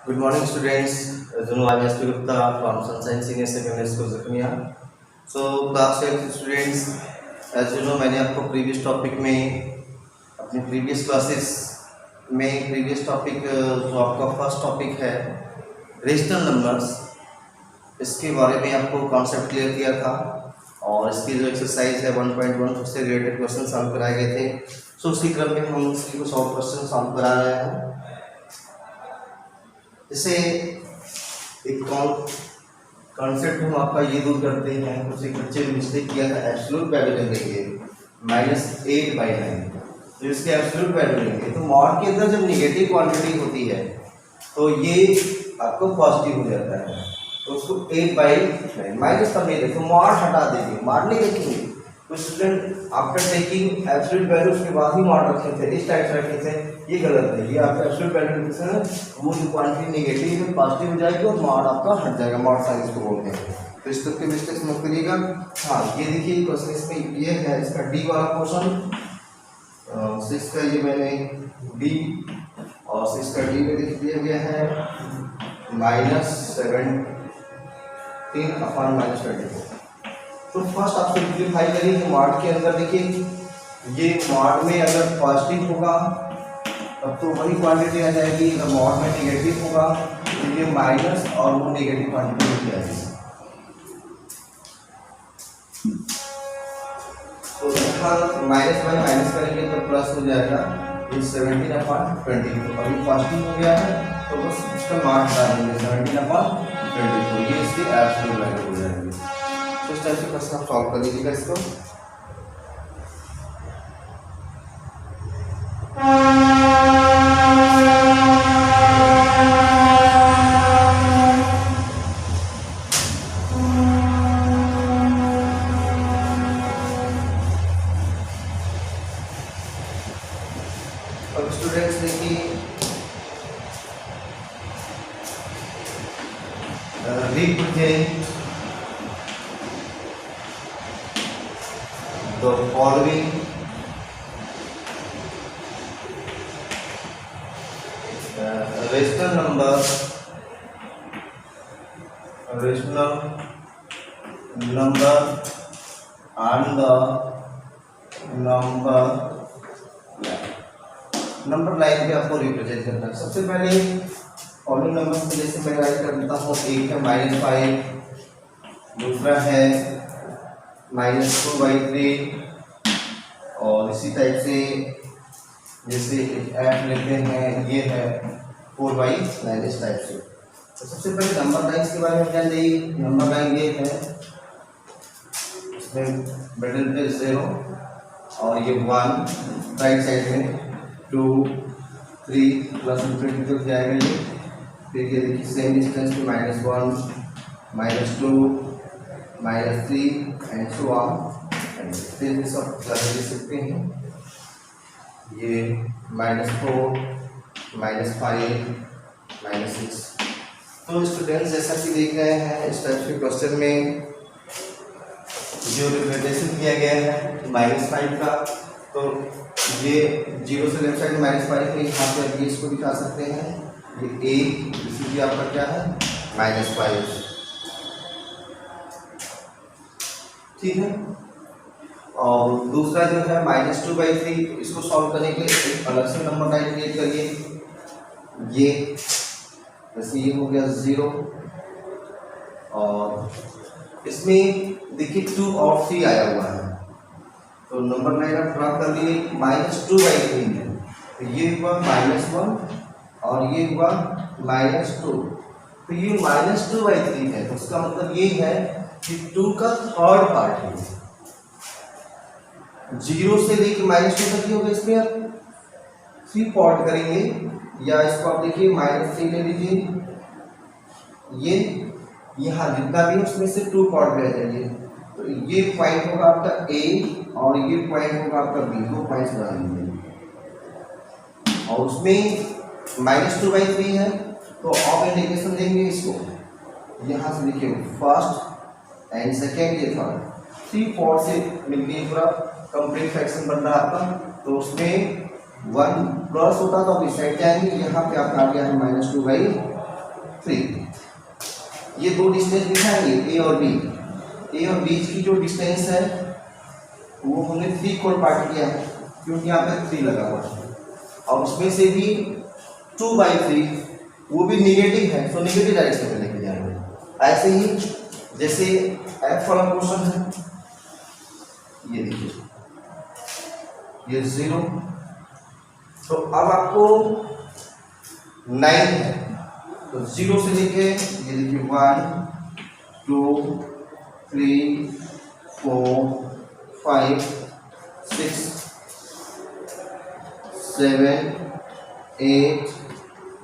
Good morning, students. As you know, I'm S. P. Gupta from Sunshine Senior Secondary School, Zakhmiya. So, class 8 students, as you know, मैंने आपको previous topic में अपने previous classes में previous topic जो आपका first topic है rational numbers, इसके बारे में आपको concept clear किया था और इसकी जो exercise है 1.1 उससे related question solve कराए गए थे. So, उसी क्रम में हम इसकी कुछ और question solve करा रहे हैं. जैसे एक कॉन्सेप्ट हम आपका ये दूर करते हैं, कुछ एक बच्चे ने मिस्टेक किया था एब्सोल्यूट वैल्यू लेंगे -8/9, तो इसके एब्सोल्यूट वैल्यू लेंगे तो मॉड के अंदर जब निगेटिव क्वांटिटी होती है तो ये आपको पॉजिटिव हो जाता है, तो उसको 8/9 माइनस कर नहीं देखो, मॉड हटा देंगे, मॉड नहीं देखेंगे. तो student after taking absolute value उसके बाद ही मॉड रखे थे, इस टाइप से रखे थे, ये गलत है. ये आपका एब्सोल्यूट वैल्यू लिखते हैं वो क्वांटिटी नेगेटिव में पॉजिटिव हो जाएगी और मॉड आपका हट जाएगा, मॉड साइन इसको बोलते हैं. तो इस तरह के मिस्टेक्स मत करिएगा. हाँ, ये देखिए क्वेश्चन इसमें ये है, इसका डी वाला क्वेश्चन 6 का, ये मैंने डी और 6 का डी में लिख दिया गया है -17/-24. तो फर्स्ट आप सिंप्लीफाई करिए कि मॉड के अंदर देखिए, ये मॉड में अगर पॉजिटिव होगा तब तो वही क्वांटिटी आ जाएगी, अगर मॉड में नेगेटिव होगा तो ये माइनस और वो नेगेटिव क्वांटिटी हो जाएगी. तो यहाँ -/- करेंगे तो प्लस हो जाएगा, ये 17/20. तो अभी पॉजिटिव हो गया है तो बस इसका मॉड हटा देंगे 17/20, तो ये इसकी एब्सोल्यूट वैल्यू हो जाएगी. तो इस टाइप से क्वेश्चन आप सॉल्व कर लीजिएगा इसको. अब स्टूडेंट्स देखिए, represent the following rational number and the number line पे आपको रिप्रेजेंट करना है. सबसे पहले फॉलोइंग नंबर्स में जैसे मैं राइट कर देता हूँ, एक है -5, दूसरा है -2/3 और इसी टाइप से जैसे f लेते हैं, ये है 4/9 इस टाइप से. तो सबसे पहले नंबर लाइन्स के बारे में जान जाइए. नंबर लाइन ये है, इसमें मिडिल पे 0 और ये 1, राइट साइड में 2, 3 प्लस इंफिनिटी तक जाएगा ये. फिर ये देखिए सेम डिस्टेंस पे -1, -2, -3 एंड सो ऑन. फिर ये सब प्लस ले सकते हैं, ये -4, -5, -6. तो स्टूडेंट्स जैसा कि देख रहे हैं इस टाइप के क्वेश्चन में जो रिप्रेजेंटेशन किया गया है -5 का, तो ये 0 से लेफ्ट साइड -5 है, यहाँ पे अभी इसको दिखा सकते हैं, ये a, इसलिए आपका क्या है -5. ठीक है. और दूसरा जो है -2/3, इसको सॉल्व करने के लिए एक अलग से नंबर लाइन क्रिएट करिए. ये जैसे ये हो गया 0 और इसमें देखिए 2 और 3 आया हुआ है, तो नंबर लाइन आप ड्रॉ कर लिए -2/3 है, तो ये हुआ -1 और ये हुआ -2. तो ये -2/3 है, तो उसका मतलब ये है कि 2 का थर्ड पार्ट है. 0 से लेकर -2 तक होगा, इसमें आप 3 पॉट करेंगे, या इसको आप देखिए -3 ले लीजिए, ये यहाँ जितना भी उसमें से 2 पॉट ले जाइए. तो ये पॉइंट होगा आपका A और ये पॉइंट होगा आपका B, 2 पॉइंट्स बना लीजिए. और उसमें -2/3 है तो ऑफ इंडिकेशन देंगे इसको, यहाँ से देखिए फर्स्ट एंड सेकेंड, ये थर्ड, 3 पॉट से मिलकर पूरा कंप्लीट फ्रैक्शन बन रहा है आपका. तो उसमें 1 प्लस होता तो अब इस साइड जाएंगे, यहाँ पे आपका आ गया है -2/3. 3। ये दो डिस्टेंस दिखाएंगे ए और बी। ए और बी की जो डिस्टेंस है वो हमने 3 को पार्ट किया है क्योंकि यहाँ पे 3 लगा हुआ है, और उसमें से भी 2/3 वो भी निगेटिव है, तो निगेटिव डायरेक्शन में लेके जाएंगे। ऐसे ही जैसे एफ वाला पोर्शन है, ये देखिए ये 0, तो अब आपको 9 है, तो 0 से लेके ये देखिए 1 2 3 4 5 6 7 8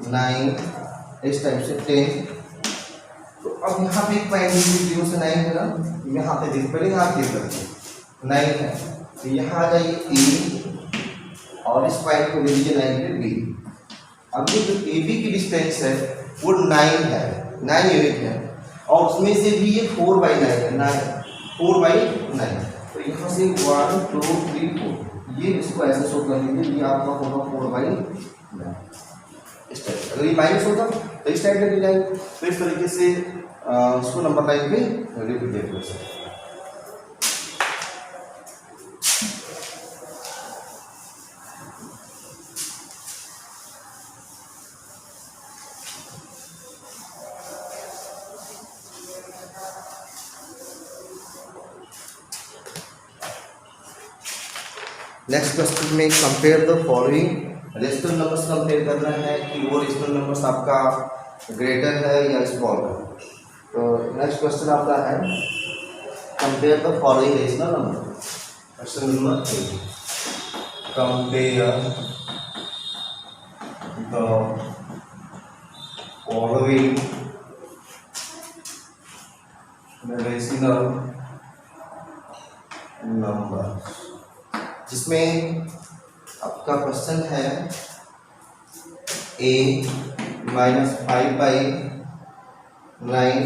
9 इस टाइप से 10। तो अब यहाँ पे एक पॉइंट 0 से 9 है ना, यहाँ पे देख पहले यहाँ क्लिक करते 9 है, तो यहाँ आ जाइए ए और इस पॉइंट को ले लीजिए 9 पे बी। अब ये जो ए बी की डिस्टेंस है वो 9 है, 9 यूनिट है, और उसमें से भी ये 4/9 है, 4/9। तो यहाँ से 1 2 3 4 ये इसको ऐसे शो कर लीजिए, ये आपका होगा 4/9 इस टाइप। अगर ये माइनस होता तो इस टाइप का डिजाइन, तो इस तरीके से इसको नंबर लाइन पे रिप्रेजेंट कर सकते हैं। नेक्स्ट क्वेश्चन में compare the following rational numbers compare करना है कि वो रेशनल नंबर्स आपका ग्रेटर है या स्मॉल है। तो नेक्स्ट क्वेश्चन आपका है compare the following rational number. Question number 3, compare the following rational number, जिसमें आपका क्वेश्चन है a -5/9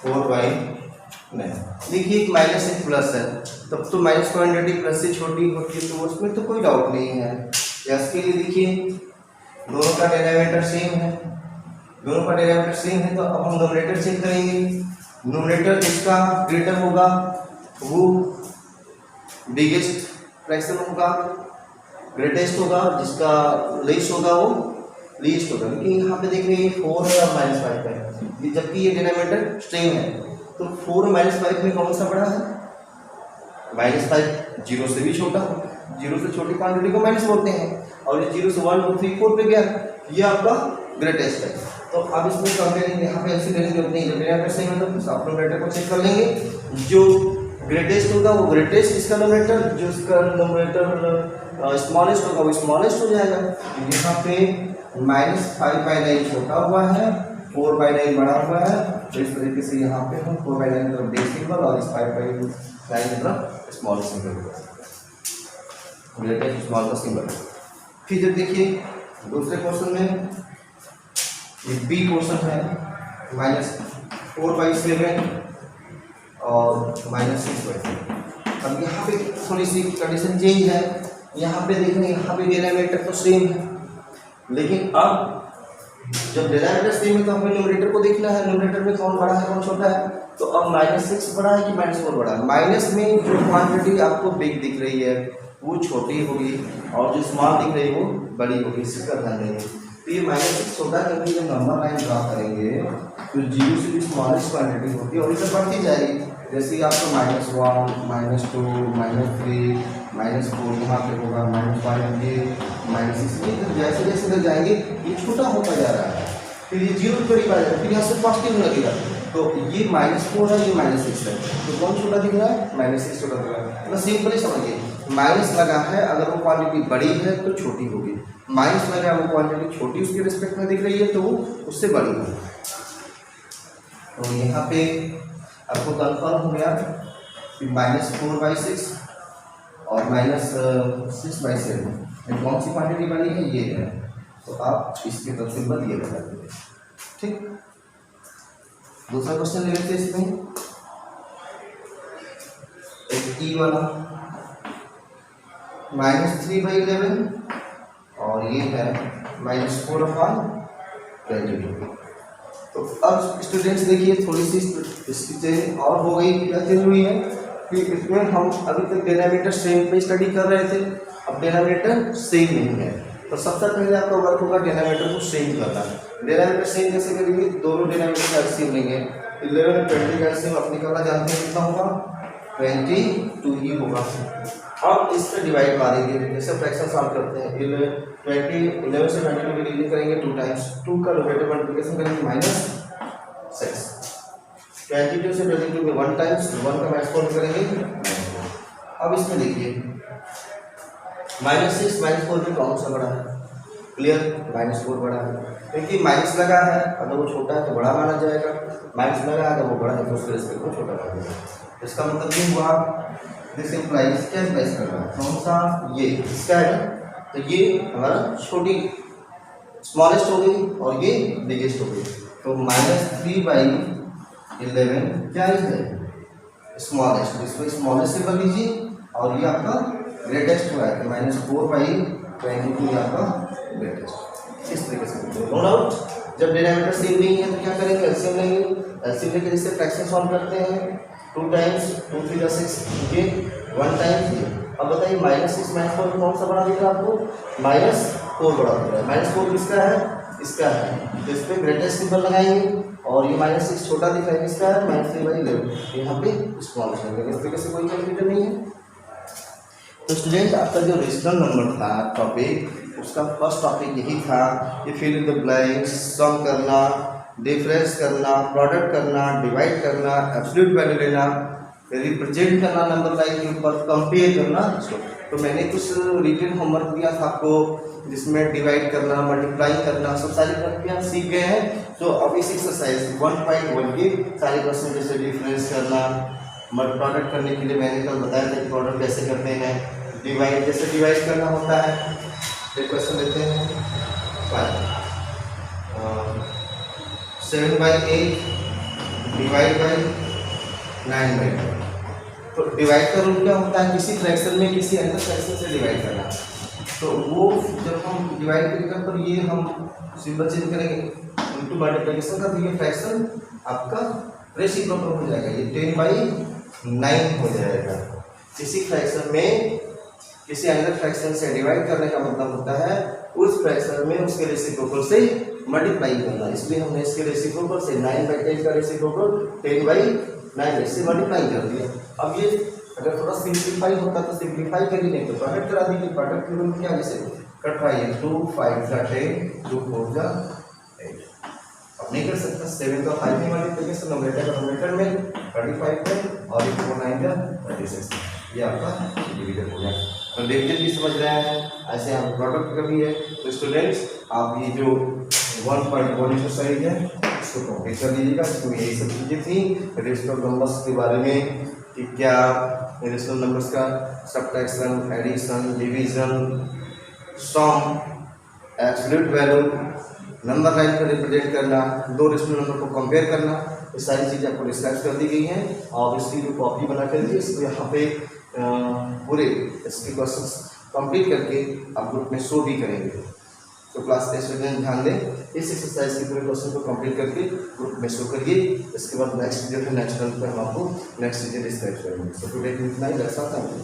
4/9। देखिए एक माइनस एक प्लस है, तब तो माइनस क्वांटिटी प्लस से छोटी होती है, तो उसमें तो कोई डाउट नहीं है। इसके लिए देखिए दोनों का डेरिवेटिव सेम है, दोनों का डेरिवेटिव सेम है, तो अब हम नोमिनेटर चेक करेंगे। नोमिनेटर जिसका ग्रेटर होगा वो बिगेस्ट फ्रैक्शन होगा, ग्रेटेस्ट होगा, जिसका लेस्ट होगा वो लीस्ट होगा। लेकिन यहाँ पे देख रहे हैं 4 है और -5 है, जबकि ये डिनोमिनेटर सेम है, तो 4 और -5 में कौन सा बड़ा है? -5 0 से भी छोटा, 0 से छोटी क्वांटिटी को माइनस बोलते हैं, और ये 0 से 1 2 3 4 पे गया, ये आपका ग्रेटेस्ट है। तो अब इसमें कंपेयरिंग यहाँ पे ऐसी करने की जरूरत नहीं है, डिनोमिनेटर सेम है तो आप नोमिनेटर को चेक कर लेंगे। जो ग्रेटेस्ट होगा वो ग्रेटेस्ट इसका नोमिनेटर, जो इसका नोमिनेटर स्मॉलेस्ट होगा वो स्मॉलेस्ट हो जाएगा। यहाँ पे -5/9 छोटा हुआ है, 4/9 बड़ा हुआ है, तो इस तरीके से यहाँ पे हम 4/9 की तरफ बिग सिंबल और इस 5/9 की तरफ स्मॉल सिंबल, ग्रेटेस्ट स्मॉल का सिंबल। फिर जब देखिए दूसरे क्वेश्चन में ये बी क्वेश्चन है -4/7 और -6/7। अब यहाँ पे थोड़ी सी कंडीशन चेंज है, यहाँ पे देखें यहाँ पे डिनोमिनेटर तो सेम है, लेकिन अब जब डिनोमिनेटर सेम है तो हमें न्यूमरेटर को देखना है, न्यूमरेटर में कौन बड़ा है कौन छोटा है। तो अब -6 बड़ा है कि -4 बड़ा है? माइनस में जो क्वांटिटी आपको बिग दिख रही है वो छोटी होगी, और जो स्मॉल दिख रही है वो बड़ी होगी, इसका ध्यान देंगे। तो ये -6 छोटा है, क्योंकि जब नंबर लाइन ड्रा करेंगे तो 0 से भी स्मॉलेस्ट क्वांटिटी होती है और इसे बढ़ती जाएगी। जैसे ही आपको -1 -2 -3 -4 यहाँ पे होगा, -5 ये -6, जैसे जैसे तक जाएंगे ये छोटा होता जा रहा है, फिर ये 0 करीब आ जाएगा, फिर यहाँ से पॉजिटिव लगेगा। तो ये -4 है, ये -6 है, तो कौन छोटा दिख रहा है? -6 छोटा दिख रहा है। मतलब सिंपली समझिए, माइनस लगा है, अगर वो क्वांटिटी बड़ी है तो छोटी होगी, माइनस लगा वो क्वांटिटी छोटी उसके रिस्पेक्ट में दिख रही है तो वो उससे बड़ी होगी। तो यहाँ पे आपको कंफर्म हो गया कि -4/6 और -6/7 कौन सी क्वांटिटी बड़ी है? ये है। तो आप इसके तरफ सिंबल ये लगा दीजिए, ठीक। दूसरा क्वेश्चन ले लेते हैं इसमें, एक ई वाला -3/11 और ये है -4/22। तो अब स्टूडेंट्स देखिए थोड़ी सी इसकी चेंज और हो गई। क्या चेंज हुई है कि इसमें हम अभी तक डिनोमिनेटर सेम पे स्टडी कर रहे थे, अब डिनोमिनेटर सेम नहीं है। तो सबसे पहले आपका वर्क होगा डिनोमिनेटर को सेम करना। डिनोमिनेटर सेम कैसे करेंगे, दोनों डिनोमिनेटर का एलसीएम लेंगे। 11 और 20 का एलसीएम आप निकालना जानते हैं कितना होगा, 22 ही होगा। अब इस पर डिवाइड मारेंगे, जैसे फ्रैक्शन सॉल्व करते हैं। 11 से 22 की डिवीजन करेंगे 2 टाइम्स, 2 का रिलेटिव मल्टीप्लिकेशन करेंगे -6। 22 से 22 में 1 टाइम्स, 1 का माइनस 4 करेंगे 9। अब इसमें देखिए -6 -4 में कौन सा बड़ा है, क्लियर, -4 बड़ा है, क्योंकि माइनस लगा है, अगर वो छोटा है तो बड़ा माना जाएगा, माइनस लगा है अगर वो बड़ा है तो उसके रिस्पेक्ट में छोटा माना जाएगा। इसका मतलब ये हुआ, दिस इम्प्लाइज, क्या इम्प्लाइज कर रहा है, कौन सा, ये इसका है, तो ये हमारा छोटी स्मॉलेस्ट हो गई और ये बिगेस्ट हो गई। तो -3/11 क्या है, स्मॉलेस्ट, इसको स्मॉलेस्ट से बन लीजिए और ये आपका ग्रेटेस्ट हुआ है, तो -4/22 आपका ग्रेटेस्ट। इस तरीके से नो डाउट। जब डिनोमिनेटर सेम नहीं है तो क्या करेंगे, एलसीएम लेंगे। एलसीएम लेके जैसे फ्रैक्शन सॉल्व करते हैं, 2 टाइम्स 2 3 6, ये 1 टाइम्स ये। अब बताइए -6 -4 में कौन सा बड़ा दिख रहा है आपको, -4 बड़ा दिख रहा है। -4 किसका है, इसका है, तो इस पर ग्रेटेस्ट सिंबल लगाएंगे और ये -6 छोटा दिख रहा है, किसका है, -3/11, यहाँ पे स्मॉलेस्ट है। इस तरीके से कोई कंफ्यूजन नहीं है। तो स्टूडेंट आपका जो रेशनल नंबर था टॉपिक, उसका फर्स्ट टॉपिक यही था कि फिल इन द ब्लैंक्स, सम करना, डिफरेंस करना, प्रोडक्ट करना, डिवाइड करना, एब्सोल्यूट वैल्यू लेना, रिप्रेजेंट करना नंबर लाइन के ऊपर, कंपेयर करना। तो मैंने कुछ रिटन होमवर्क दिया था आपको, जिसमें डिवाइड करना, मल्टीप्लाई करना, सब सारी प्रक्रिया सीख गए हैं। तो अब इस एक्सरसाइज 1.1 के सारे क्वेश्चन, जैसे डिफरेंस करना, प्रोडक्ट करने के लिए मैंने कल बताया था कि प्रोडक्ट कैसे करते हैं, डिवाइड जैसे डिवाइड करना होता है। एक क्वेश्चन लेते हैं 7/8 डिवाइड बाई 9/10। तो डिवाइड का रूल क्या होता है, किसी फ्रैक्शन में किसी अदर फ्रैक्शन से डिवाइड करना। तो वो जब हम डिवाइड करेंगे तो ये हम सिंबल चेंज करेंगे इनटू मल्टीप्लिकेशन का, तो ये फ्रैक्शन आपका रेसिप्रोकल हो जाएगा, ये 10/9 हो जाएगा। किसी फ्रैक्शन में किसी अदर फ्रैक्शन से डिवाइड करने का मतलब होता है उस फ्रैक्शन में उसके रेसिप्रोकल से मल्टीप्लाई करना। इसलिए हमने इसके रेसिप्रोकल से 9/10 का रेसिप्रोकल 10/9 इससे मल्टीप्लाई कर दिया। अब ये अगर थोड़ा सिंप्लीफाई होता तो सिंप्लीफाई कर ही नहीं, तो प्रोडक्ट करा दीजिए। प्रोडक्ट के रूल क्या, जैसे कटवाइए 2 5 का 10, 2 4 का 8। अब नहीं कर सकता, 7 का 5 में मल्टीप्लिकेशन, नंबरेटर का नंबरेटर में 35 में और 4 9 का 36, ये आपका डिवीजन हो गया। तो डिवीजन भी समझ रहे हैं, ऐसे आप प्रोडक्ट का भी है। तो स्टूडेंट्स आप ये जो 1.1 एक्सरसाइज है इसको कंप्लीट कर लीजिएगा। इसमें यही सब चीज़ें थी रेशनल नंबर्स के बारे में, कि क्या रेशनल नंबर्स का सब्ट्रैक्शन, एडिशन, डिवीजन, सम, एब्सोल्यूट वैल्यू, नंबर लाइन पर रिप्रेजेंट करना, दो रेशनल नंबर को कंपेयर करना, ये सारी चीज़ें आपको डिस्क्राइब कर दी गई हैं। और इसकी जो कॉपी बना कर दी, इसको यहाँ पे पूरे इसके क्वेश्चंस कंप्लीट करके आप ग्रुप में शो भी करेंगे। तो क्लास के स्टूडेंट ध्यान दें, इस एक्सरसाइज के पूरे क्वेश्चन को कंप्लीट करके ग्रुप में शो करिए। इसके बाद नेक्स्ट वीडियो पे नेक्स्ट पर हम आपको नेक्स्ट चीज़ें डिस्क्राइब करेंगे। सो टुडे इतना ही, दैट्स ऑल, थैंक यू।